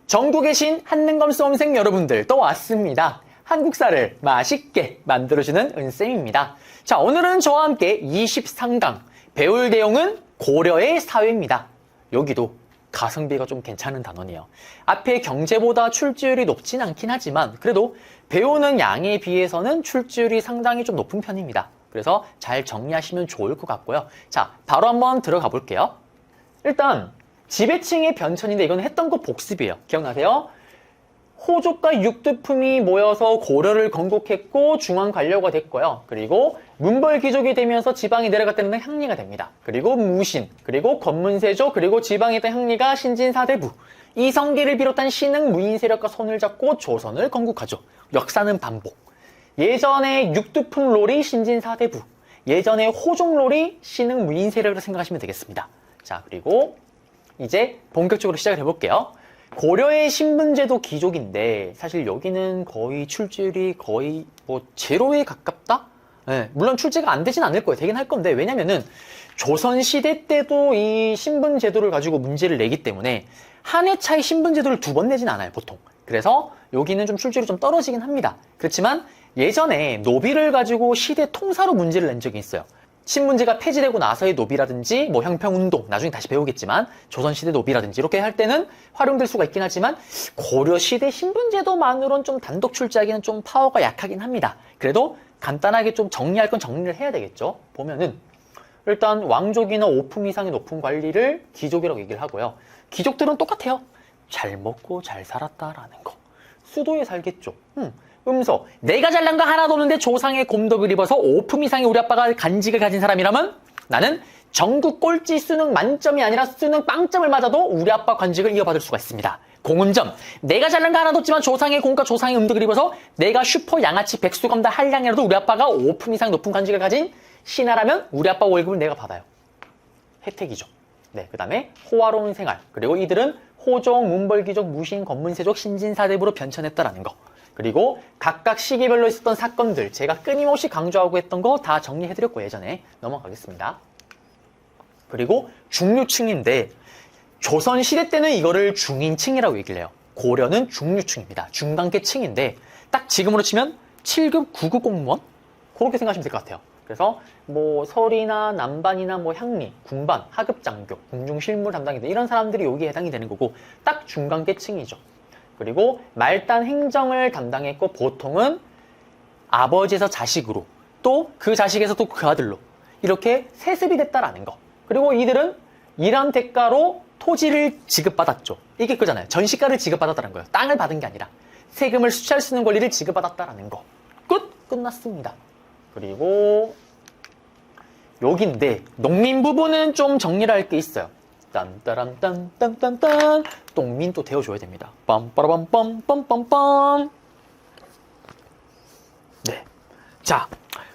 전국에 계신 한능검 수험생 여러분들 또 왔습니다. 한국사를 맛있게 만들어주는 은쌤입니다. 자, 오늘은 저와 함께 23강 배울 내용은 고려의 사회입니다. 여기도 가성비가 좀 괜찮은 단원이에요. 앞에 경제보다 출제율이 높진 않긴 하지만 그래도 배우는 양에 비해서는 출제율이 상당히 좀 높은 편입니다. 그래서 잘 정리하시면 좋을 것 같고요. 자, 바로 한번 들어가 볼게요. 일단 지배층의 변천인데 이건 했던 거 복습이에요. 기억나세요? 호족과 육두품이 모여서 고려를 건국했고 중앙 관료가 됐고요. 그리고 문벌귀족이 되면서 지방이 내려갔다는 건 향리가 됩니다. 그리고 무신, 그리고 권문세조, 그리고 지방에 있던 향리가 신진사대부, 이성계를 비롯한 신흥 무인 세력과 손을 잡고 조선을 건국하죠. 역사는 반복. 예전에 육두품 롤이 신진사대부, 예전에 호족 롤이 신흥 무인 세력이라고 생각하시면 되겠습니다. 자, 그리고 이제 본격적으로 시작을 해볼게요. 고려의 신분제도 귀족인데 사실 여기는 거의 출제율이 거의 뭐 제로에 가깝다? 네, 물론 출제가 안 되진 않을 거예요. 되긴 할 건데 왜냐면은 조선시대 때도 이 신분제도를 가지고 문제를 내기 때문에 한 해 차이 신분제도를 2번 내진 않아요, 보통. 그래서 여기는 좀 출제율이 좀 떨어지긴 합니다. 그렇지만 예전에 노비를 가지고 시대 통사로 문제를 낸 적이 있어요. 신문제가 폐지되고 나서의 노비라든지 뭐 형평운동 나중에 다시 배우겠지만 조선시대 노비라든지 이렇게 할 때는 활용될 수가 있긴 하지만 고려시대 신분제도만으로는 좀 단독 출제하기는 좀 파워가 약하긴 합니다. 그래도 간단하게 좀 정리할 건 정리를 해야 되겠죠. 보면은 일단 왕족이나 5품 이상의 높은 관리를 귀족이라고 얘기를 하고요. 귀족들은 똑같아요. 잘 먹고 잘 살았다라는 거. 수도에 살겠죠. 음서. 내가 잘난 거 하나도 없는데 조상의 곰덕을 입어서 5품 이상의 우리 아빠가 간직을 가진 사람이라면 나는 전국 꼴찌 수능 만점이 아니라 수능 빵점을 맞아도 우리 아빠 관직을 이어받을 수가 있습니다. 공은점. 내가 잘난 거 하나도 없지만 조상의 곰과 조상의 음덕을 입어서 내가 슈퍼 양아치 백수검다 한량이라도 우리 아빠가 5품 이상 높은 관직을 가진 신하라면 우리 아빠 월급을 내가 받아요. 혜택이죠. 네, 그 다음에 호화로운 생활. 그리고 이들은 호족, 문벌귀족, 무신, 권문세족, 신진사대부로 변천했다라는 거. 그리고 각각 시기별로 있었던 사건들 제가 끊임없이 강조하고 했던 거 다 정리해드렸고 예전에 넘어가겠습니다. 그리고 중류층인데 조선시대 때는 이거를 중인층이라고 얘기를 해요. 고려는 중류층입니다. 중간계층인데 딱 지금으로 치면 7급 9급 공무원? 그렇게 생각하시면 될 것 같아요. 그래서 뭐 설이나 남반이나 뭐 향리, 군반, 하급장교, 궁중실무 담당인데 이런 사람들이 여기에 해당이 되는 거고 딱 중간계층이죠. 그리고 말단 행정을 담당했고 보통은 아버지에서 자식으로 또 그 자식에서 또 그 아들로 이렇게 세습이 됐다라는 거. 그리고 이들은 일한 대가로 토지를 지급받았죠. 이게 그잖아요. 전시가를 지급받았다는 거예요. 땅을 받은 게 아니라 세금을 수취할 수 있는 권리를 지급받았다라는 거. 끝났습니다. 그리고 여기인데 농민 부분은 좀 정리를 할 게 있어요. 딴따란딴딴딴딴 농민 또 데워줘야 됩니다. 빰빠라밤빰빰빰빰. 네. 자,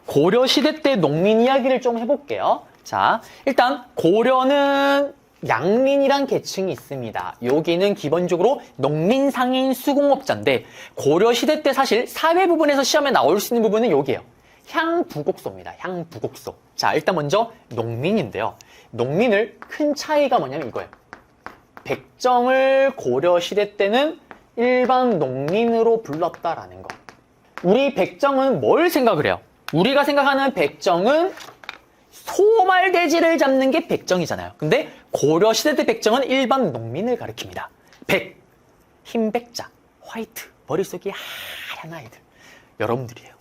고려시대 때 농민 이야기를 좀 해볼게요. 자, 일단 고려는 양민이란 계층이 있습니다. 여기는 기본적으로 농민 상인 수공업자인데 고려시대 때 사실 사회 부분에서 시험에 나올 수 있는 부분은 여기예요. 향부곡소입니다. 향부곡소. 자, 일단 먼저 농민인데요. 농민을 큰 차이가 뭐냐면 이거예요. 백정을 고려시대 때는 일반 농민으로 불렀다라는 거. 우리 백정은 뭘 생각을 해요? 우리가 생각하는 백정은 소말돼지를 잡는 게 백정이잖아요. 근데 고려시대 때 백정은 일반 농민을 가리킵니다. 백, 흰백자, 화이트, 머릿속이 하얀 아이들. 여러분들이에요.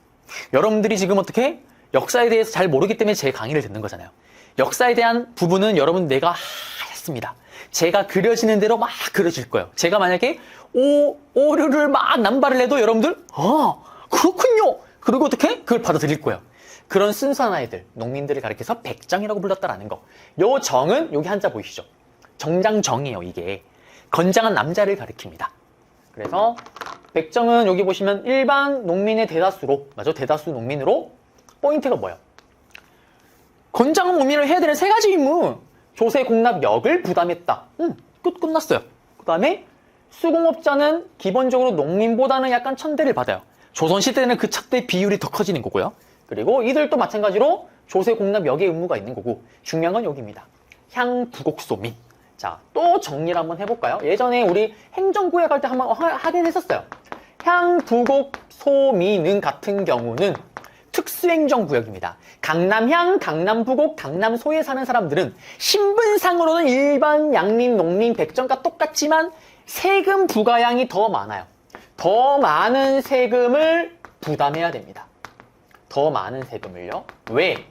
여러분들이 지금 어떻게 역사에 대해서 잘 모르기 때문에 제 강의를 듣는 거잖아요. 역사에 대한 부분은 여러분 내가 하얗습니다. 제가 그려지는 대로 막 그려질 거예요. 제가 만약에 오류를 막 남발을 해도 여러분들 그렇군요. 그리고 어떻게 그걸 받아들일 거예요. 그런 순수한 아이들, 농민들을 가리켜서 백정이라고 불렀다라는 거. 요 정은 여기 한자 보이시죠? 정장정이에요. 이게 건장한 남자를 가리킵니다. 그래서 백정은 여기 보시면 일반 농민의 대다수로, 맞죠? 대다수 농민으로 포인트가 뭐예요? 건장한 농민을 해야 되는 3가지 임무. 조세 공납 역을 부담했다. 끝났어요. 그 다음에 수공업자는 기본적으로 농민보다는 약간 천대를 받아요. 조선시대는 그 척대 비율이 더 커지는 거고요. 그리고 이들도 마찬가지로 조세 공납 역의 의무가 있는 거고 중요한 건 여기입니다. 향부곡소민. 자, 또 정리를 한번 해볼까요? 예전에 우리 행정구역 할 때 한번 하긴 했었어요. 향, 부곡, 소, 미, 능 같은 경우는 특수행정구역입니다. 강남향, 강남부곡, 강남소에 사는 사람들은 신분상으로는 일반 양림, 농림, 백정과 똑같지만 세금 부과량이 더 많아요. 더 많은 세금을 부담해야 됩니다. 더 많은 세금을요. 왜?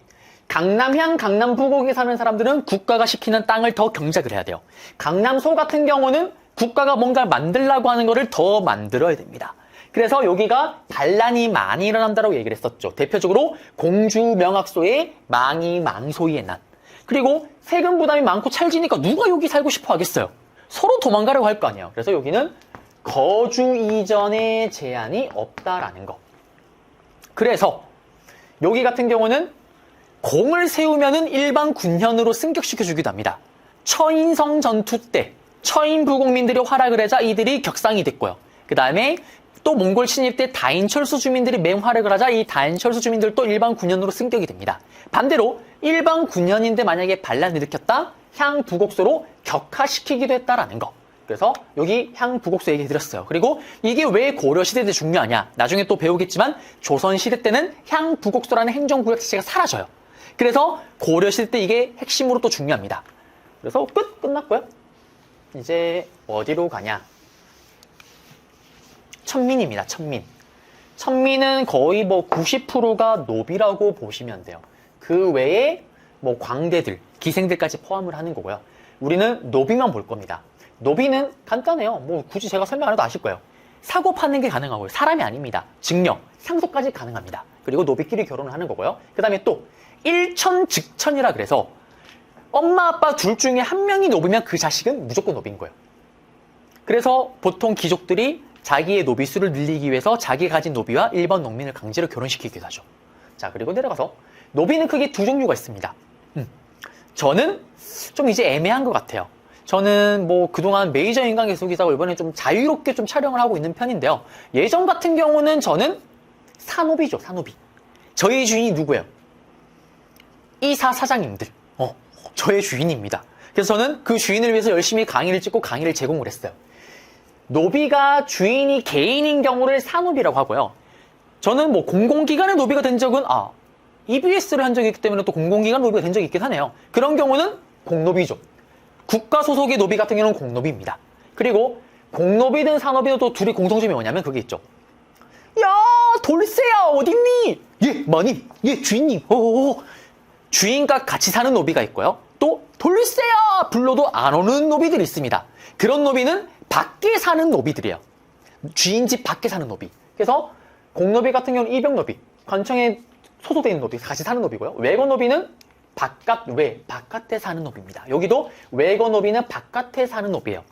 강남향, 강남부곡에 사는 사람들은 국가가 시키는 땅을 더 경작을 해야 돼요. 강남소 같은 경우는 국가가 뭔가 만들려고 하는 거를 더 만들어야 됩니다. 그래서 여기가 반란이 많이 일어난다고 얘기를 했었죠. 대표적으로 공주명학소의 망이망소이의 난. 그리고 세금 부담이 많고 찰지니까 누가 여기 살고 싶어 하겠어요. 서로 도망가려고 할 거 아니에요. 그래서 여기는 거주 이전의 제한이 없다라는 거. 그래서 여기 같은 경우는 공을 세우면은 일반 군현으로 승격시켜주기도 합니다. 처인성 전투 때 처인 부국민들이 활약을 하자 이들이 격상이 됐고요. 그 다음에 또 몽골 침입 때 다인철수 주민들이 맹활약을 하자 이 다인철수 주민들도 일반 군현으로 승격이 됩니다. 반대로 일반 군현인데 만약에 반란을 일으켰다 향 부곡소로 격하시키기도 했다라는 거. 그래서 여기 향 부곡소 얘기 드렸어요. 그리고 이게 왜 고려 시대 때 중요하냐? 나중에 또 배우겠지만 조선 시대 때는 향 부곡소라는 행정구역 자체가 사라져요. 그래서 고려 시대 때 이게 핵심으로 또 중요합니다. 그래서 끝났고요. 이제 어디로 가냐? 천민입니다. 천민. 천민은 거의 뭐 90%가 노비라고 보시면 돼요. 그 외에 뭐 광대들, 기생들까지 포함을 하는 거고요. 우리는 노비만 볼 겁니다. 노비는 간단해요. 뭐 굳이 제가 설명 안 해도 아실 거예요. 사고 파는 게 가능하고요. 사람이 아닙니다. 증여, 상속까지 가능합니다. 그리고 노비끼리 결혼을 하는 거고요. 그 다음에 또 일천즉천이라 그래서 엄마 아빠 둘 중에 한 명이 노비면 그 자식은 무조건 노비인 거예요. 그래서 보통 귀족들이 자기의 노비수를 늘리기 위해서 자기가 가진 노비와 일반 농민을 강제로 결혼시키기도 하죠. 자, 그리고 내려가서 노비는 크게 두 종류가 있습니다. 저는 좀 이제 애매한 것 같아요. 저는 뭐 그동안 메이저 인간 계속이사고 이번에 좀 자유롭게 좀 촬영을 하고 있는 편인데요. 예전 같은 경우는 저는 사노비죠, 사노비. 저희 주인이 누구예요? 이사 사장님들. 저의 주인입니다. 그래서 저는 그 주인을 위해서 열심히 강의를 찍고 강의를 제공을 했어요. 노비가 주인이 개인인 경우를 사노비라고 하고요. 저는 뭐 공공기관의 노비가 된 적은 EBS를 한 적이 있기 때문에 또 공공기관 노비가 된 적이 있긴 하네요. 그런 경우는 공노비죠. 국가 소속의 노비 같은 경우는 공노비입니다. 그리고 공노비든 사노비든 또 둘이 공통점이 뭐냐면 그게 있죠. 야, 돌쇠야 어딨니? 예, 마님. 예, 주인님. 주인과 같이 사는 노비가 있고요. 또 돌쇠야 불러도 안 오는 노비들이 있습니다. 그런 노비는 밖에 사는 노비들이에요. 주인 집 밖에 사는 노비. 그래서 공노비 같은 경우는 이병노비, 관청에 소속되어 있는 노비, 같이 사는 노비고요. 외거노비는 바깥에 사는 노비입니다. 여기도 외거노비는 바깥에 사는 노비예요.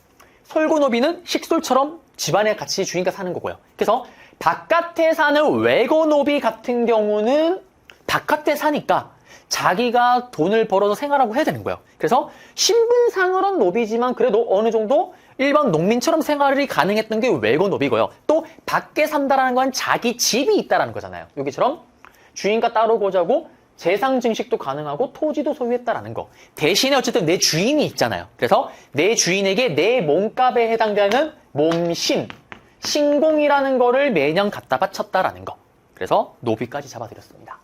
솔고노비는 식솔처럼 집안에 같이 주인과 사는 거고요. 그래서 바깥에 사는 외거노비 같은 경우는 바깥에 사니까 자기가 돈을 벌어서 생활하고 해야 되는 거예요. 그래서 신분상으로는 노비지만 그래도 어느 정도 일반 농민처럼 생활이 가능했던 게 외거노비고요. 또 밖에 산다라는 건 자기 집이 있다라는 거잖아요. 여기처럼 주인과 따로 자고 재상 증식도 가능하고 토지도 소유했다라는 거. 대신에 어쨌든 내 주인이 있잖아요. 그래서 내 주인에게 내 몸값에 해당되는 몸신, 신공이라는 거를 매년 갖다 바쳤다라는 거. 그래서 노비까지 잡아드렸습니다.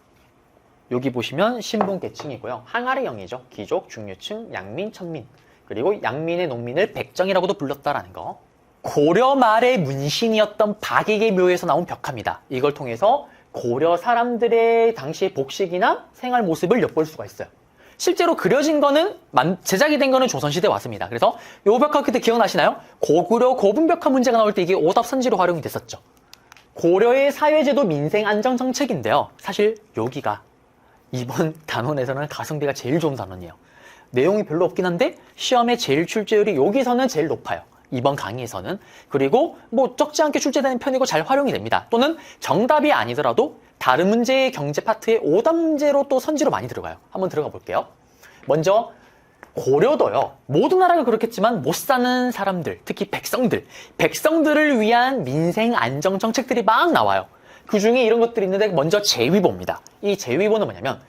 여기 보시면 신분계층이고요. 항아리 형이죠. 귀족, 중류층, 양민, 천민. 그리고 양민의 농민을 백정이라고도 불렀다라는 거. 고려 말의 문신이었던 박익의 묘에서 나온 벽화입니다. 이걸 통해서 고려 사람들의 당시의 복식이나 생활 모습을 엿볼 수가 있어요. 실제로 그려진 거는 제작이 된 거는 조선시대에 왔습니다. 그래서 이 벽화 그때 기억나시나요? 고구려 고분벽화 문제가 나올 때 이게 오답선지로 활용이 됐었죠. 고려의 사회제도 민생안정정책인데요. 사실 여기가 이번 단원에서는 가성비가 제일 좋은 단원이에요. 내용이 별로 없긴 한데 시험의 제일 출제율이 여기서는 제일 높아요. 이번 강의에서는. 그리고 뭐 적지 않게 출제되는 편이고 잘 활용이 됩니다. 또는 정답이 아니더라도 다른 문제의 경제 파트에 오답 문제로 또 선지로 많이 들어가요. 한번 들어가 볼게요. 먼저 고려도요. 모든 나라가 그렇겠지만 못 사는 사람들, 특히 백성들을 위한 민생 안정 정책들이 막 나와요. 그 중에 이런 것들이 있는데 먼저 제위보입니다. 이 제위보는 뭐냐면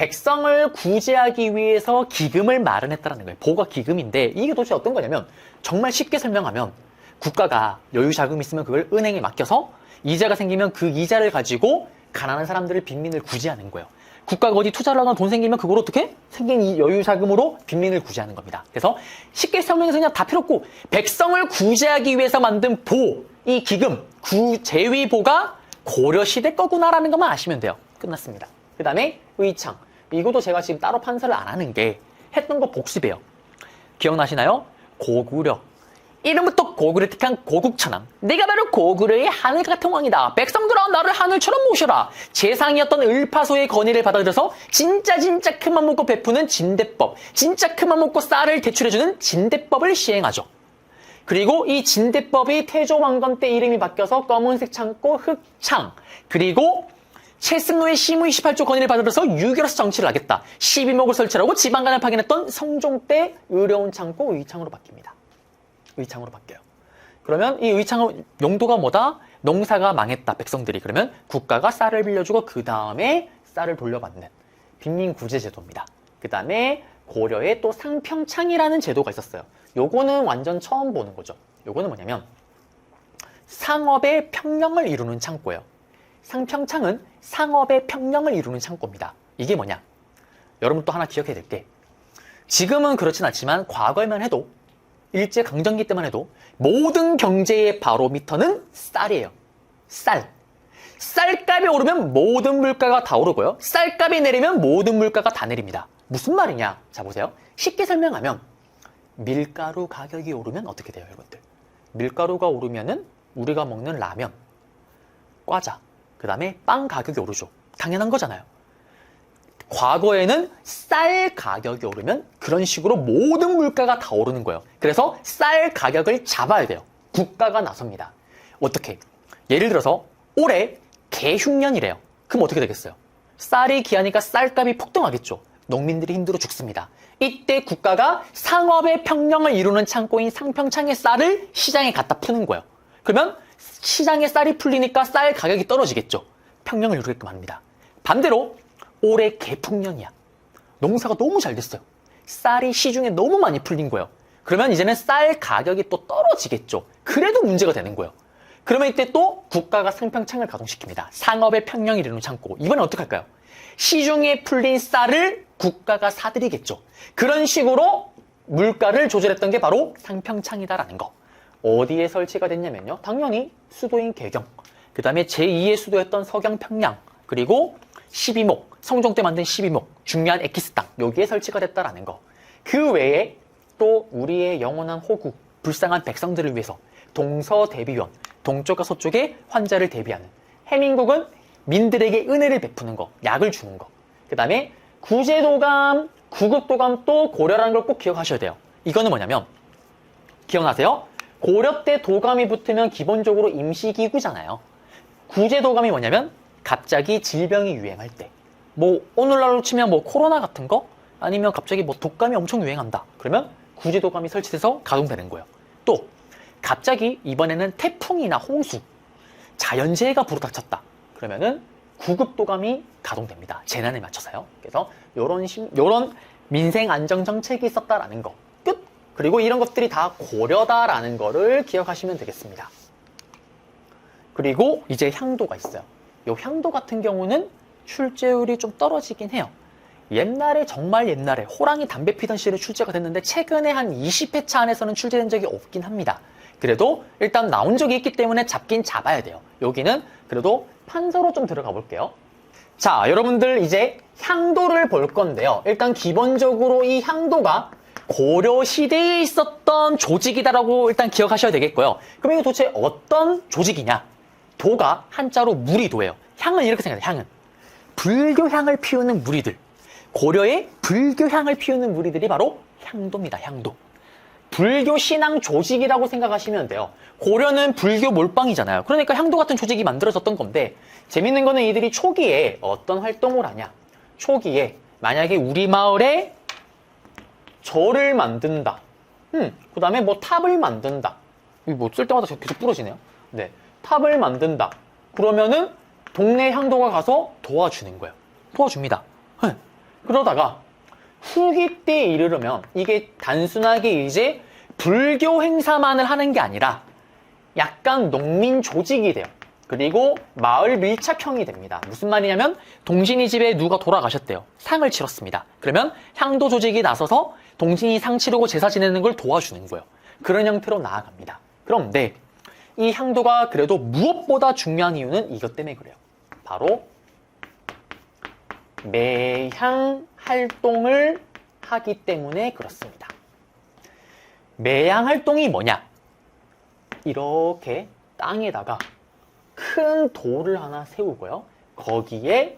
백성을 구제하기 위해서 기금을 마련했다는 거예요. 보가 기금인데 이게 도대체 어떤 거냐면 정말 쉽게 설명하면 국가가 여유 자금이 있으면 그걸 은행에 맡겨서 이자가 생기면 그 이자를 가지고 가난한 사람들을 빈민을 구제하는 거예요. 국가가 어디 투자를 하거나 돈 생기면 그걸 어떻게? 생긴 이 여유 자금으로 빈민을 구제하는 겁니다. 그래서 쉽게 설명해서 그냥 다 필요 없고 백성을 구제하기 위해서 만든 보, 이 기금, 재위보가 고려시대 거구나라는 것만 아시면 돼요. 끝났습니다. 그 다음에 의창. 이것도 제가 지금 따로 판서를 안 하는 게 했던 거 복습이에요. 기억나시나요? 고구려. 이름부터 고구려 택한 고국천왕. 내가 바로 고구려의 하늘 같은 왕이다. 백성들아 나를 하늘처럼 모셔라. 재상이었던 을파소의 건의를 받아들여서 진짜 큰맘 먹고 베푸는 진대법. 진짜 큰맘 먹고 쌀을 대출해주는 진대법을 시행하죠. 그리고 이 진대법이 태조왕건 때 이름이 바뀌어서 검은색 창고 흑창. 그리고 최승로의 시무 28조 건의를 받아들여서 유교로서 정치를 하겠다. 12목을 설치하고 지방간을 파견했던 성종 때 의려운 창고 의창으로 바뀝니다. 의창으로 바뀌어요. 그러면 이 의창 용도가 뭐다? 농사가 망했다. 백성들이. 그러면 국가가 쌀을 빌려주고 그 다음에 쌀을 돌려받는 빈민구제제도입니다. 그 다음에 고려에 또 상평창이라는 제도가 있었어요. 요거는 완전 처음 보는 거죠. 요거는 뭐냐면 상업의 평령을 이루는 창고예요. 상평창은 상업의 평령을 이루는 창고입니다. 이게 뭐냐? 여러분 또 하나 기억해야 될 게 지금은 그렇진 않지만 과거에만 해도 일제강점기 때만 해도 모든 경제의 바로미터는 쌀이에요. 쌀. 쌀값이 오르면 모든 물가가 다 오르고요. 쌀값이 내리면 모든 물가가 다 내립니다. 무슨 말이냐? 자 보세요. 쉽게 설명하면 밀가루 가격이 오르면 어떻게 돼요, 여러분들? 밀가루가 오르면은 우리가 먹는 라면, 과자, 그 다음에 빵 가격이 오르죠. 당연한 거잖아요. 과거에는 쌀 가격이 오르면 그런 식으로 모든 물가가 다 오르는 거예요. 그래서 쌀 가격을 잡아야 돼요. 국가가 나섭니다. 어떻게? 예를 들어서 올해 개흉년이래요. 그럼 어떻게 되겠어요? 쌀이 귀하니까 쌀값이 폭등하겠죠. 농민들이 힘들어 죽습니다. 이때 국가가 상업의 평령을 이루는 창고인 상평창의 쌀을 시장에 갖다 푸는 거예요. 그러면 시장에 쌀이 풀리니까 쌀 가격이 떨어지겠죠. 평령을 이루게끔 합니다. 반대로 올해 개풍년이야. 농사가 너무 잘 됐어요. 쌀이 시중에 너무 많이 풀린 거예요. 그러면 이제는 쌀 가격이 또 떨어지겠죠. 그래도 문제가 되는 거예요. 그러면 이때 또 국가가 상평창을 가동시킵니다. 상업의 평령을 이루는 창고. 이번엔 어떻게 할까요? 시중에 풀린 쌀을 국가가 사들이겠죠. 그런 식으로 물가를 조절했던 게 바로 상평창이다라는 거. 어디에 설치가 됐냐면요. 당연히 수도인 개경, 그 다음에 제2의 수도였던 서경 평양, 그리고 12목, 성종 때 만든 12목, 중요한 엑기스 땅, 여기에 설치가 됐다라는 거. 그 외에 또 우리의 영원한 호국, 불쌍한 백성들을 위해서 동서대비원, 동쪽과 서쪽에 환자를 대비하는, 해민국은 민들에게 은혜를 베푸는 거, 약을 주는 거. 그 다음에 구제도감, 구급도감 또 고려라는 걸 꼭 기억하셔야 돼요. 이거는 뭐냐면 기억나세요? 고려 때 도감이 붙으면 기본적으로 임시기구잖아요. 구제도감이 뭐냐면 갑자기 질병이 유행할 때, 뭐 오늘날로 치면 뭐 코로나 같은 거, 아니면 갑자기 뭐 독감이 엄청 유행한다. 그러면 구제도감이 설치돼서 가동되는 거예요. 또 갑자기 이번에는 태풍이나 홍수, 자연재해가 불어닥쳤다. 그러면은 구급도감이 가동됩니다. 재난에 맞춰서요. 그래서 요런 민생 안정 정책이 있었다라는 거. 끝. 그리고 이런 것들이 다 고려다라는 거를 기억하시면 되겠습니다. 그리고 이제 향도가 있어요. 요 향도 같은 경우는 출제율이 좀 떨어지긴 해요. 옛날에 정말 옛날에 호랑이 담배 피던 시절에 출제가 됐는데 최근에 한 20회차 안에서는 출제된 적이 없긴 합니다. 그래도 일단 나온 적이 있기 때문에 잡긴 잡아야 돼요. 여기는 그래도 판서로 좀 들어가 볼게요. 자, 여러분들 이제 향도를 볼 건데요. 일단 기본적으로 이 향도가 고려 시대에 있었던 조직이다라고 일단 기억하셔야 되겠고요. 그럼 이게 도대체 어떤 조직이냐? 도가 한자로 무리도예요. 향은 이렇게 생각해요. 향은 불교향을 피우는 무리들. 고려의 불교향을 피우는 무리들이 바로 향도입니다. 향도. 불교 신앙 조직이라고 생각하시면 돼요. 고려는 불교 몰빵이잖아요. 그러니까 향도 같은 조직이 만들어졌던 건데 재밌는 거는 이들이 초기에 어떤 활동을 하냐. 초기에 만약에 우리 마을에 절을 만든다. 그 다음에 뭐 탑을 만든다. 뭐 쓸 때마다 계속 부러지네요. 네, 탑을 만든다. 그러면은 동네 향도가 가서 도와주는 거예요. 도와줍니다. 그러다가 후기 때에 이르르면 이게 단순하게 이제 불교 행사만을 하는 게 아니라 약간 농민 조직이 돼요. 그리고 마을 밀착형이 됩니다. 무슨 말이냐면 동진이 집에 누가 돌아가셨대요. 상을 치렀습니다. 그러면 향도 조직이 나서서 동진이 상 치르고 제사 지내는 걸 도와주는 거예요. 그런 형태로 나아갑니다. 그런데 이 향도가 그래도 무엇보다 중요한 이유는 이것 때문에 그래요. 바로 매향 활동을 하기 때문에 그렇습니다. 매향 활동이 뭐냐? 이렇게 땅에다가 큰 돌을 하나 세우고요. 거기에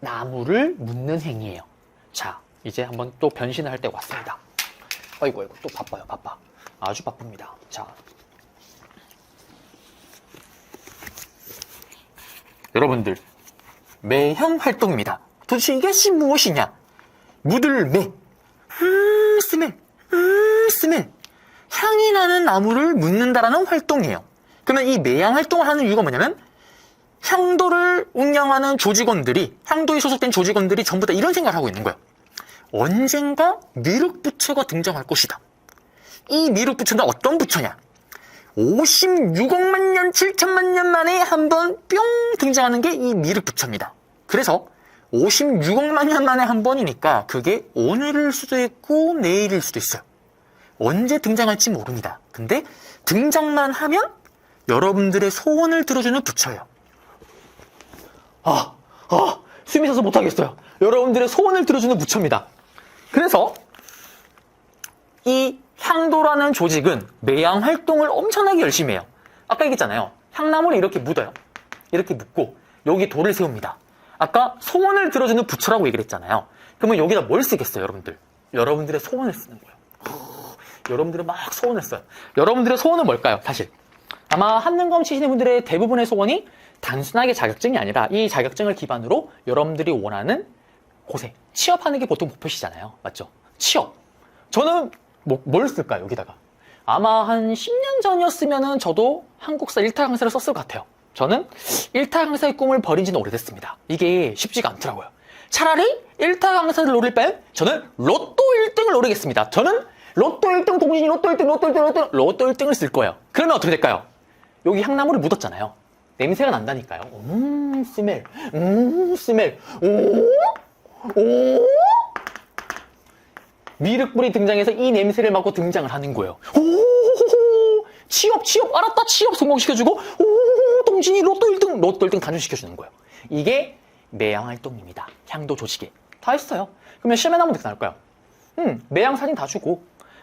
나무를 묻는 행위예요. 자, 이제 한번 또 변신을 할 때가 왔습니다. 아이고, 또 바빠요, 바빠. 아주 바쁩니다. 자, 여러분들, 매향 활동입니다. 도대체 이것이 무엇이냐? 묻을 매, 스멜, 스멜. 향이 나는 나무를 묻는다라는 활동이에요. 그러면 이 매향 활동을 하는 이유가 뭐냐면 향도를 운영하는 조직원들이, 향도에 소속된 조직원들이 전부 다 이런 생각을 하고 있는 거예요. 언젠가 미륵부처가 등장할 것이다. 이 미륵부처는 어떤 부처냐? 56억만 년, 7천만 년 만에 한 번 뿅 등장하는 게 이 미륵부처입니다. 그래서 56억만 년 만에 한 번이니까 그게 오늘일 수도 있고 내일일 수도 있어요. 언제 등장할지 모릅니다. 근데 등장만 하면 여러분들의 소원을 들어주는 부처예요. 숨이 차서 못하겠어요. 여러분들의 소원을 들어주는 부처입니다. 그래서 이 향도라는 조직은 매향 활동을 엄청나게 열심히 해요. 아까 얘기했잖아요. 향나무를 이렇게 묻어요. 이렇게 묻고 여기 돌을 세웁니다. 아까 소원을 들어주는 부처라고 얘기를 했잖아요. 그러면 여기다 뭘 쓰겠어요, 여러분들? 여러분들의 소원을 쓰는 거예요. 여러분들은 막 소원을 써요. 여러분들의 소원은 뭘까요? 사실 아마 한능검 치시는 분들의 대부분의 소원이 단순하게 자격증이 아니라 이 자격증을 기반으로 여러분들이 원하는 곳에 취업하는 게 보통 목표시잖아요. 맞죠? 취업. 저는 뭘 쓸까요? 여기다가 아마 한 10년 전이었으면 저도 한국사 1타 강사를 썼을 것 같아요. 저는 1타 강사의 꿈을 버린 지는 오래됐습니다. 이게 쉽지가 않더라고요. 차라리 1타 강사를 노릴 바엔 저는 로또 1등을 노리겠습니다. 저는 로또 1등, 동진이 로또 1등, 로또 1등을 쓸 거예요. 그러면 어떻게 될까요? 여기 향나무를 묻었잖아요. 냄새가 난다니까요. 스멜, 스멜, 오. 미륵불이 등장해서 이 냄새를 맡고 등장을 하는 거예요. 취업, 알았다, 취업 성공시켜주고, 동진이 로또 1등 단련시켜주는 거예요. 이게 매향 활동입니다. 향도 조직에. 다 했어요. 그러면 시험에 나오면 어떻게 나올까요? 매향 사진 다 주고,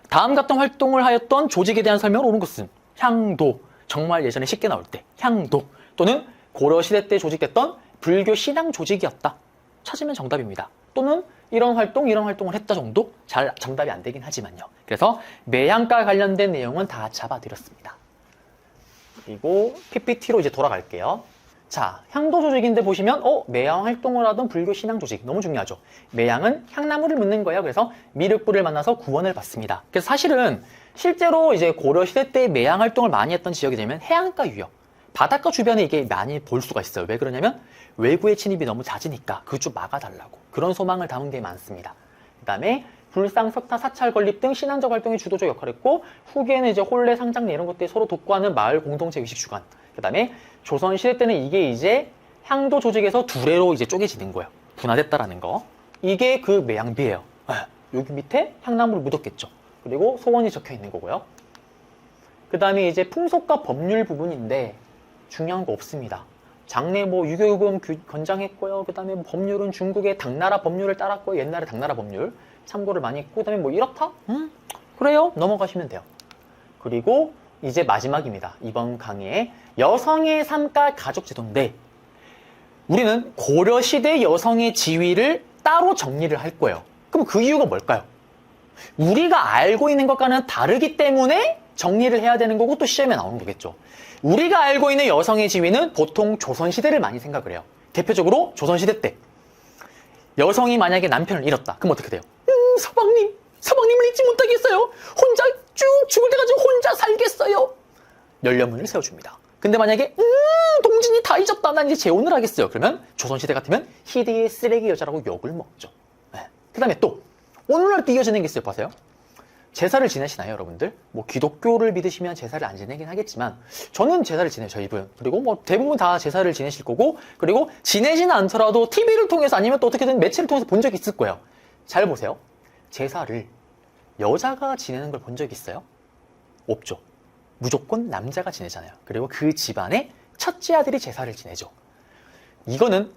다음 같은 활동을 하였던 조직에 대한 설명을 오는 것은 향도, 정말 예전에 쉽게 나올 때 향도 또는 고려시대 때 조직됐던 불교 신앙 조직이었다. 찾으면 정답입니다. 또는 이런 활동을 했다 정도? 잘 정답이 안 되긴 하지만요. 그래서 매향과 관련된 내용은 다 잡아드렸습니다. 그리고 PPT로 이제 돌아갈게요. 자, 향도 조직인데 보시면 매향 활동을 하던 불교 신앙 조직 너무 중요하죠. 매향은 향나무를 묻는 거예요. 그래서 미륵불을 만나서 구원을 받습니다. 그래서 사실은 실제로 이제 고려시대 때 매향 활동을 많이 했던 지역이 되면 해안가 유역, 바닷가 주변에 이게 많이 볼 수가 있어요. 왜 그러냐면 외구의 침입이 너무 잦으니까 그거 좀 막아달라고 그런 소망을 담은 게 많습니다. 그 다음에 불상, 석타, 사찰, 건립 등 신앙적 활동의 주도적 역할을 했고 후기에는 이제 혼례, 상장례 이런 것들이 서로 돕고하는 마을 공동체 의식 주관. 그 다음에 조선시대 때는 이게 이제 향도 조직에서 두레로 이제 쪼개지는 거예요. 분화됐다라는 거. 이게 그 매향비예요. 여기 밑에 향나무를 묻었겠죠. 그리고 소원이 적혀 있는 거고요. 그 다음에 이제 풍속과 법률 부분인데 중요한 거 없습니다. 장래 유교요금 권장했고요. 그 다음에 법률은 중국의 당나라 법률을 따랐고요. 옛날에 당나라 법률 참고를 많이 했고, 그 다음에 이렇다? 그래요? 넘어가시면 돼요. 그리고 이제 마지막입니다. 이번 강의에 여성의 삶과 가족제도인데 우리는 고려시대 여성의 지위를 따로 정리를 할 거예요. 그럼 그 이유가 뭘까요? 우리가 알고 있는 것과는 다르기 때문에 정리를 해야 되는 거고 또 시험에 나오는 거겠죠. 우리가 알고 있는 여성의 지위는 보통 조선시대를 많이 생각을 해요. 대표적으로 조선시대 때 여성이 만약에 남편을 잃었다. 그럼 어떻게 돼요? 서방님을 잊지 못하겠어요. 혼자 쭉 죽을 때까지 혼자 살겠어요. 연료문을 세워줍니다. 근데 만약에 동진이 다 잊었다. 난 이제 재혼을 하겠어요. 그러면 조선시대 같으면 희대의 쓰레기 여자라고 욕을 먹죠. 네. 다음에 또 오늘날 또 이어지는 게 있어요. 보세요. 제사를 지내시나요, 여러분들? 뭐 기독교를 믿으시면 제사를 안 지내긴 하겠지만 저는 제사를 지내요, 저희 분. 그리고 뭐 대부분 다 제사를 지내실 거고, 그리고 지내지는 않더라도 TV를 통해서 아니면 또 어떻게든 매체를 통해서 본 적이 있을 거예요. 잘 보세요. 제사를 여자가 지내는 걸 본 적 있어요? 없죠. 무조건 남자가 지내잖아요. 그리고 그 집안의 첫째 아들이 제사를 지내죠. 이거는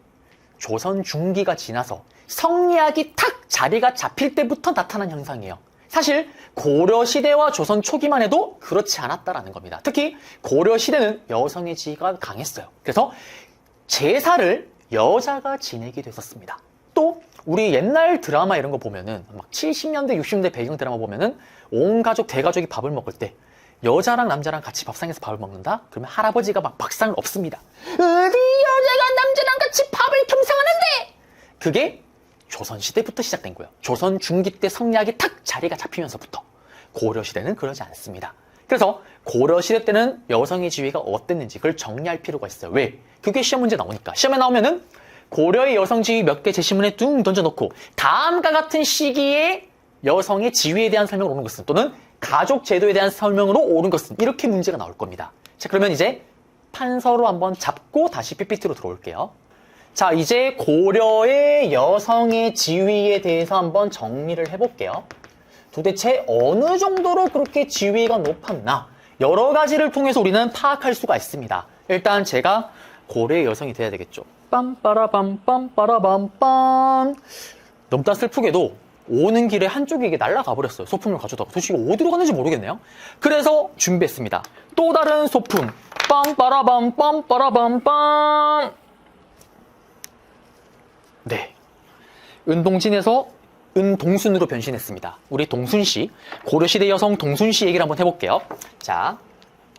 조선 중기가 지나서 성리학이 탁 자리가 잡힐 때부터 나타난 현상이에요. 사실 고려시대와 조선 초기만 해도 그렇지 않았다라는 겁니다. 특히 고려시대는 여성의 지위가 강했어요. 그래서 제사를 여자가 지내기도 했었습니다. 또 우리 옛날 드라마 이런 거 보면은 막 70년대, 60년대 배경 드라마 보면은 온 가족, 대가족이 밥을 먹을 때 여자랑 남자랑 같이 밥상에서 밥을 먹는다? 그러면 할아버지가 막 밥상을 엎습니다. 어디 여자가 남자랑 같이 밥을 겸상하는데! 그게 조선시대부터 시작된 거예요. 조선 중기 때 성리학이 탁 자리가 잡히면서부터. 고려시대는 그러지 않습니다. 그래서 고려시대 때는 여성의 지위가 어땠는지 그걸 정리할 필요가 있어요. 왜? 그게 시험 문제 나오니까. 시험에 나오면은 고려의 여성 지위 몇 개 제시문에 뚱 던져놓고 다음과 같은 시기에 여성의 지위에 대한 설명을 오는 것은, 또는 가족 제도에 대한 설명으로 옳은 것은, 이렇게 문제가 나올 겁니다. 자, 그러면 이제 판서로 한번 잡고 다시 PPT로 들어올게요. 자, 이제 고려의 여성의 지위에 대해서 한번 정리를 해볼게요. 도대체 어느 정도로 그렇게 지위가 높았나? 여러 가지를 통해서 우리는 파악할 수가 있습니다. 일단 제가 고려의 여성이 돼야 되겠죠. 빰빠라밤 빰빠라밤. 너무나 슬프게도 오는 길에 한쪽이 이게 날아가 버렸어요. 소품을 가져다가. 도대체 이거 어디로 갔는지 모르겠네요. 그래서 준비했습니다. 또 다른 소품. 빰빠라밤 빰빠라밤. 네. 은동진에서 은동순으로 변신했습니다. 우리 동순씨, 고려시대 여성 동순씨 얘기를 한번 해볼게요. 자,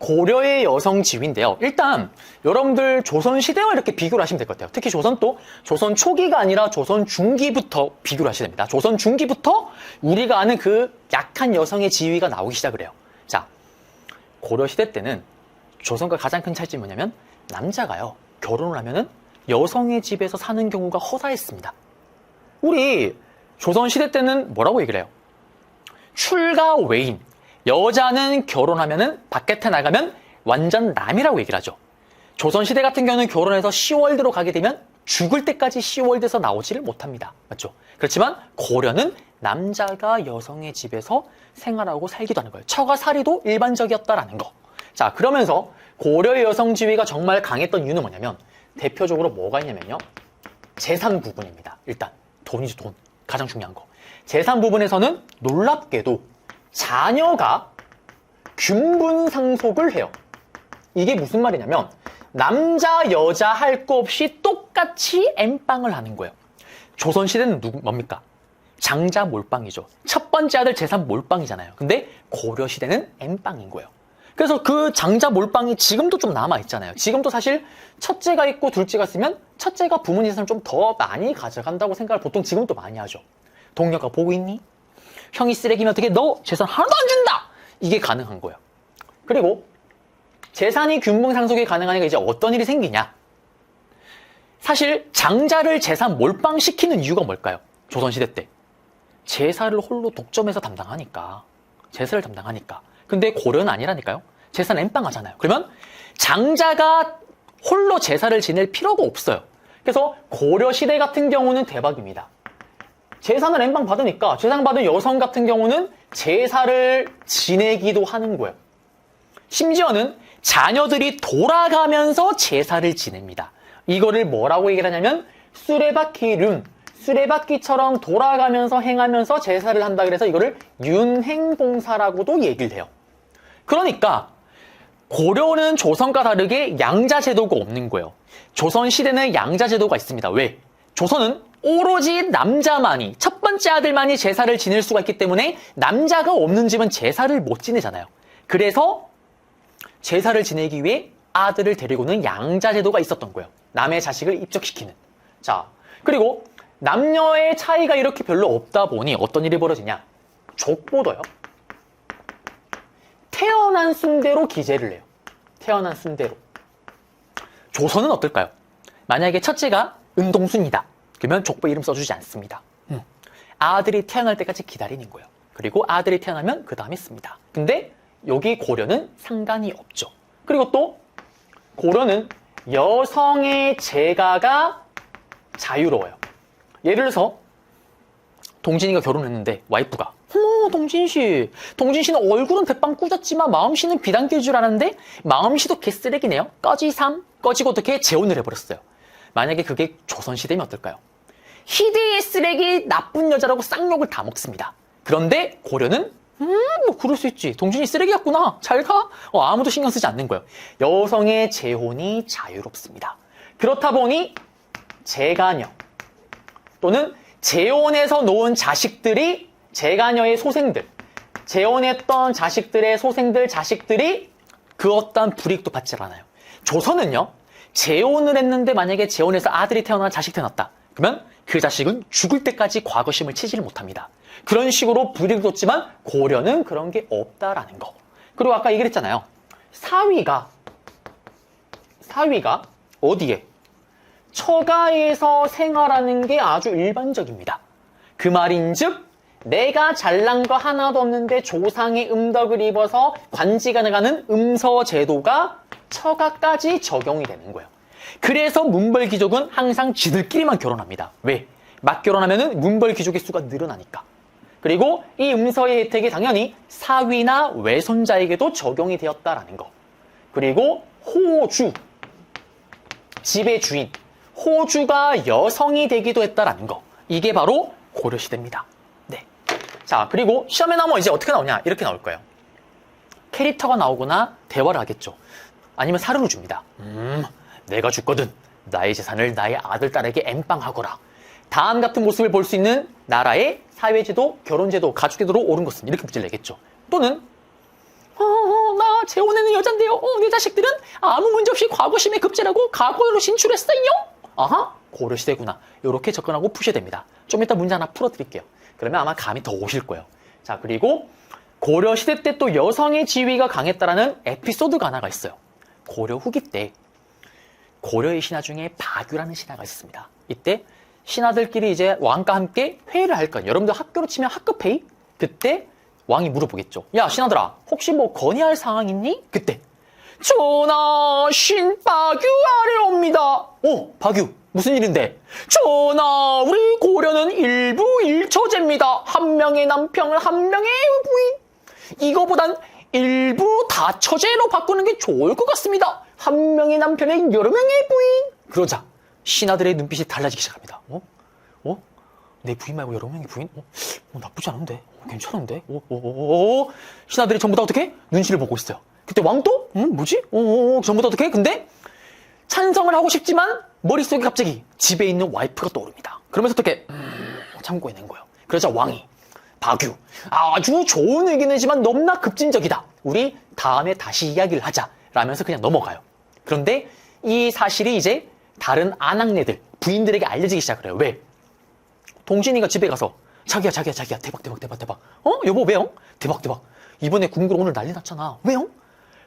고려의 여성 지위인데요. 일단 여러분들 조선시대와 이렇게 비교를 하시면 될 것 같아요. 특히 조선 초기가 아니라 조선 중기부터 비교를 하셔야 됩니다. 조선 중기부터 우리가 아는 그 약한 여성의 지위가 나오기 시작을 해요. 자, 고려시대 때는 조선과 가장 큰 차이점이 뭐냐면 남자가요, 결혼을 하면은 여성의 집에서 사는 경우가 허다했습니다. 우리 조선시대 때는 뭐라고 얘기를 해요? 출가 외인. 여자는 결혼하면은 바깥에 나가면 완전 남이라고 얘기를 하죠. 조선시대 같은 경우는 결혼해서 시월드로 가게 되면 죽을 때까지 시월드에서 나오지를 못합니다. 맞죠? 그렇지만 고려는 남자가 여성의 집에서 생활하고 살기도 하는 거예요. 처가살이도 일반적이었다라는 거. 자, 그러면서 고려의 여성 지위가 정말 강했던 이유는 뭐냐면 대표적으로 뭐가 있냐면요. 재산 부분입니다. 일단 돈이죠, 돈. 가장 중요한 거. 재산 부분에서는 놀랍게도 자녀가 균분상속을 해요. 이게 무슨 말이냐면 남자, 여자 할 거 없이 똑같이 엠빵을 하는 거예요. 조선시대는 뭡니까? 장자 몰빵이죠. 첫 번째 아들 재산 몰빵이잖아요. 근데 고려시대는 엠빵인 거예요. 그래서 그 장자 몰빵이 지금도 좀 남아있잖아요. 지금도 사실 첫째가 있고 둘째가 있으면 첫째가 부모님 재산을 좀 더 많이 가져간다고 생각을 보통 지금도 많이 하죠. 동료가 보고 있니? 형이 쓰레기면 어떻게 너 재산 하나도 안 준다! 이게 가능한 거예요. 그리고 재산이 균분상속이 가능하니까 이제 어떤 일이 생기냐? 사실 장자를 재산 몰빵시키는 이유가 뭘까요? 조선시대 때. 제사를 홀로 독점해서 담당하니까. 제사를 담당하니까. 근데 고려는 아니라니까요. 제사는 엠빵하잖아요. 그러면 장자가 홀로 제사를 지낼 필요가 없어요. 그래서 고려시대 같은 경우는 대박입니다. 제사는 엠빵 받으니까 제상 받은 여성 같은 경우는 제사를 지내기도 하는 거예요. 심지어는 자녀들이 돌아가면서 제사를 지냅니다. 이거를 뭐라고 얘기를 하냐면 수레바퀴륜, 수레바퀴처럼 돌아가면서 행하면서 제사를 한다 그래서 이거를 윤행봉사라고도 얘기를 해요. 그러니까 고려는 조선과 다르게 양자제도가 없는 거예요. 조선시대는 양자제도가 있습니다. 왜? 조선은 오로지 남자만이, 첫 번째 아들만이 제사를 지낼 수가 있기 때문에 남자가 없는 집은 제사를 못 지내잖아요. 그래서 제사를 지내기 위해 아들을 데리고는 양자제도가 있었던 거예요. 남의 자식을 입적시키는. 자, 그리고 남녀의 차이가 이렇게 별로 없다 보니 어떤 일이 벌어지냐? 족보도요. 태어난 순대로 기재를 해요. 태어난 순대로. 조선은 어떨까요? 만약에 첫째가 은동순이다. 그러면 족보 이름 써주지 않습니다. 아들이 태어날 때까지 기다리는 거예요. 그리고 아들이 태어나면 그 다음에 씁니다. 근데 여기 고려는 상관이 없죠. 그리고 또 고려는 여성의 재가가 자유로워요. 예를 들어서 동진이가 결혼했는데 와이프가 어머 동진씨는 얼굴은 대빵 꾸졌지만 마음씨는 비단길 줄 알았는데 마음씨도 개쓰레기네요. 꺼지고 어떻게 재혼을 해버렸어요. 만약에 그게 조선시대면 어떨까요? 희대의 쓰레기 나쁜 여자라고 쌍욕을 다 먹습니다. 그런데 고려는 뭐 그럴 수 있지. 동진이 쓰레기였구나. 잘 가. 아무도 신경 쓰지 않는 거예요. 여성의 재혼이 자유롭습니다. 그렇다 보니 재가녀 또는 재혼해서 놓은 자식들이 재가녀의 소생들, 재혼했던 자식들의 소생들, 자식들이 그 어떤 불이익도 받지 않아요. 조선은요, 재혼을 했는데 만약에 재혼해서 아들이 태어나 자식 태어났다. 그러면 그 자식은 죽을 때까지 과거심을 치지를 못합니다. 그런 식으로 불이익도 줬지만 고려는 그런 게 없다라는 거. 그리고 아까 얘기를 했잖아요. 사위가 어디에? 처가에서 생활하는 게 아주 일반적입니다. 그 말인즉 내가 잘난 거 하나도 없는데 조상의 음덕을 입어서 관지가 나가는 음서제도가 처가까지 적용이 되는 거예요. 그래서 문벌귀족은 항상 지들끼리만 결혼합니다. 왜? 막 결혼하면 문벌귀족의 수가 늘어나니까. 그리고 이 음서의 혜택이 당연히 사위나 외손자에게도 적용이 되었다라는 거. 그리고 호주, 집의 주인, 호주가 여성이 되기도 했다라는 거. 이게 바로 고려시대입니다. 네. 자, 그리고 시험에 나오면 이제 어떻게 나오냐? 이렇게 나올 거예요. 캐릭터가 나오거나 대화를 하겠죠. 아니면 사료를 줍니다. 내가 죽거든 나의 재산을 나의 아들, 딸에게 엠빵하거라. 다음 같은 모습을 볼 수 있는 나라의 사회제도, 결혼제도, 가족제도로 옳은 것은 이렇게 문제를 내겠죠. 또는 나 재혼하는 여잔데요. 내 자식들은 아무 문제 없이 과거심에 급제라고 과거로 진출했어요. 아하, 고려시대구나. 이렇게 접근하고 푸셔야 됩니다. 좀 이따 문제 하나 풀어드릴게요. 그러면 아마 감이 더 오실 거예요. 자, 그리고 고려시대 때 또 여성의 지위가 강했다라는 에피소드가 하나가 있어요. 고려 후기 때 고려의 신하 중에 박유라는 신하가 있습니다. 이때 신하들끼리 이제 왕과 함께 회의를 할 거예요. 여러분들 학교로 치면 학급 회의? 그때 왕이 물어보겠죠. 야, 신하들아, 혹시 뭐 건의할 사항 있니? 그때 전하, 신박유 아래옵니다. 박유, 무슨 일인데? 전하, 우리 고려는 일부 일처제입니다. 한 명의 남편, 한 명의 부인. 이거보단 일부 다처제로 바꾸는 게 좋을 것 같습니다. 한 명의 남편에 여러 명의 부인. 그러자 신하들의 눈빛이 달라지기 시작합니다. 내 부인 말고 여러 명의 부인? 나쁘지 않은데? 괜찮은데? 신하들이 전부 다 어떻게? 눈치를 보고 있어요. 그때 왕도? 뭐지? 전부 다 어떻게? 근데 찬성을 하고 싶지만 머릿속에 갑자기 집에 있는 와이프가 떠오릅니다. 그러면서 어떻게? 참고 있는 거예요. 그러자 왕이 박유, 아주 좋은 의견이지만 너무나 급진적이다. 우리 다음에 다시 이야기를 하자. 라면서 그냥 넘어가요. 그런데 이 사실이 이제 다른 아낙네들, 부인들에게 알려지기 시작을 해요. 왜? 동진이가 집에 가서 자기야 대박 여보 왜요? 대박 이번에 궁글 오늘 난리 났잖아. 왜요?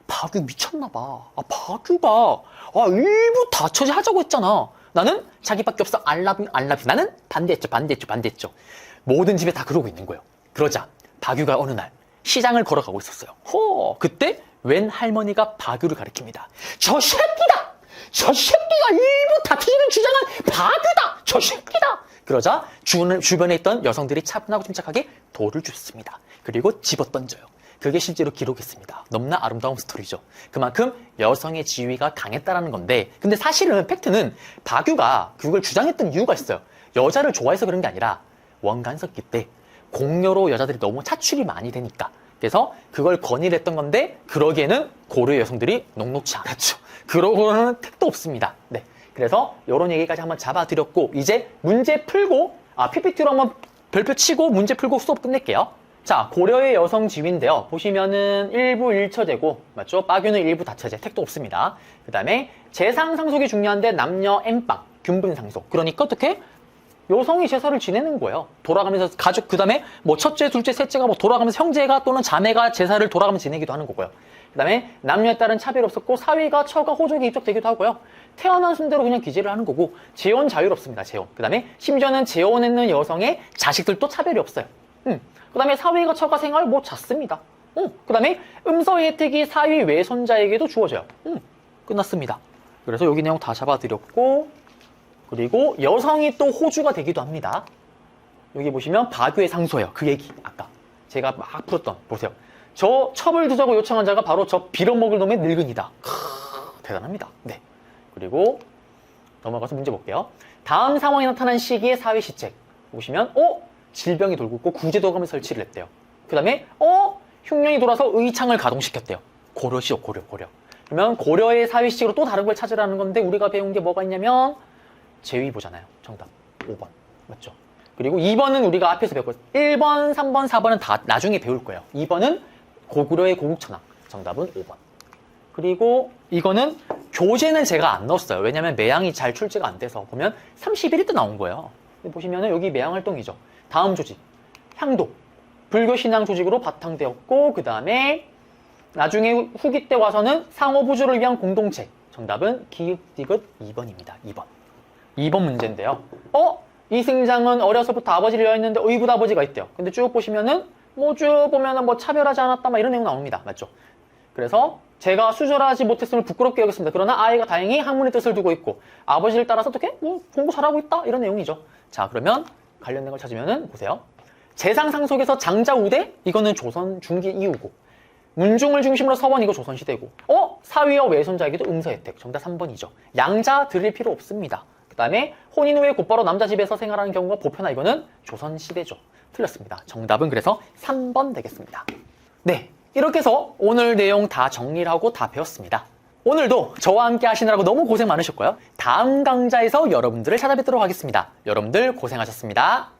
박유 미쳤나봐. 박유가 일부 다처제 하자고 했잖아. 나는 자기밖에 없어. 알라뷰. 나는 반대했죠. 모든 집에 다 그러고 있는 거예요. 그러자 박유가 어느 날 시장을 걸어가고 있었어요. 그때 웬 할머니가 박유를 가리킵니다. 저 새끼가 일부 다투지는 주장한 박유다. 저 새끼다. 그러자 주변에 있던 여성들이 차분하고 침착하게 돌을 줍습니다. 그리고 집어던져요. 그게 실제로 기록했습니다. 너무나 아름다운 스토리죠. 그만큼 여성의 지위가 강했다라는 건데, 근데 사실은 팩트는 박유가 그걸 주장했던 이유가 있어요. 여자를 좋아해서 그런 게 아니라 원간석기 때 공여로 여자들이 너무 차출이 많이 되니까. 그래서 그걸 건의를 했던 건데, 그러기에는 고려 여성들이 녹록지 않았죠. 그러고는 택도 없습니다. 네. 그래서 이런 얘기까지 한번 잡아드렸고, 이제 문제 풀고, PPT로 한번 별표 치고 문제 풀고 수업 끝낼게요. 자, 고려의 여성 지위인데요. 보시면은 일부 일처제고, 맞죠? 빠규는 일부 다처제, 택도 없습니다. 그 다음에 재상 상속이 중요한데 남녀 엠빵, 균분 상속. 그러니까 어떻게? 여성이 제사를 지내는 거예요. 돌아가면서 가족, 그 다음에 뭐 첫째, 둘째, 셋째가 뭐 돌아가면서 형제가 또는 자매가 제사를 돌아가면서 지내기도 하는 거고요. 그 다음에 남녀에 따른 차별이 없었고 사위가 처가 호족에 입적되기도 하고요. 태어난 순대로 그냥 기재를 하는 거고 재혼 자유롭습니다. 재혼. 그 다음에 심지어는 재혼했는 여성의 자식들도 차별이 없어요. 그 다음에 사위가 처가 생활 뭐 잦습니다. 그 다음에 음서 혜택이 사위 외손자에게도 주어져요. 끝났습니다. 그래서 여기 내용 다 잡아드렸고, 그리고 여성이 또 호주가 되기도 합니다. 여기 보시면 박유의 상소예요. 그 얘기 아까 제가 막 풀었던, 보세요. 저 첩을 두자고 요청한 자가 바로 저 빌어먹을 놈의 늙은이다. 대단합니다. 네. 그리고 넘어가서 문제 볼게요. 다음 상황이 나타난 시기의 사회 시책 보시면 질병이 돌고 있고 구제도감을 설치를 했대요. 그 다음에 흉년이 돌아서 의창을 가동시켰대요. 고려시요. 고려. 그러면 고려의 사회 시책으로 또 다른 걸 찾으라는 건데 우리가 배운 게 뭐가 있냐면 제위보잖아요. 정답 5번 맞죠? 그리고 2번은 우리가 앞에서 배웠고 1번, 3번, 4번은 다 나중에 배울 거예요. 2번은 고구려의 고국천왕. 정답은 5번. 그리고 이거는 교재는 제가 안 넣었어요. 왜냐면 매양이 잘 출제가 안 돼서 보면 31일 때 나온 거예요. 보시면은 여기 매양활동이죠. 다음 조직 향도 불교신앙 조직으로 바탕되었고 그 다음에 나중에 후기 때 와서는 상호부주를 위한 공동체. 정답은 기읒디귿 2번입니다. 2번 문제인데요. 이승장은 어려서부터 아버지를 여했는데 의붓 아버지가 있대요. 근데 쭉 보시면은 차별하지 않았다 이런 내용 나옵니다. 맞죠? 그래서 제가 수절하지 못했음을 부끄럽게 여겼습니다. 그러나 아이가 다행히 학문의 뜻을 두고 있고 아버지를 따라서 어떻게 공부 잘하고 있다 이런 내용이죠. 자, 그러면 관련된 걸 찾으면은 보세요. 재상상속에서 장자우대 이거는 조선 중기 이후고 문중을 중심으로 서원 이거 조선시대고 사위와 외손자에게도 음서 혜택 정답 3번이죠. 양자 드릴 필요 없습니다. 그 다음에 혼인 후에 곧바로 남자 집에서 생활하는 경우가 보편화 이거는 조선시대죠. 틀렸습니다. 정답은 그래서 3번 되겠습니다. 네, 이렇게 해서 오늘 내용 다 정리를 하고 다 배웠습니다. 오늘도 저와 함께 하시느라고 너무 고생 많으셨고요. 다음 강좌에서 여러분들을 찾아뵙도록 하겠습니다. 여러분들 고생하셨습니다.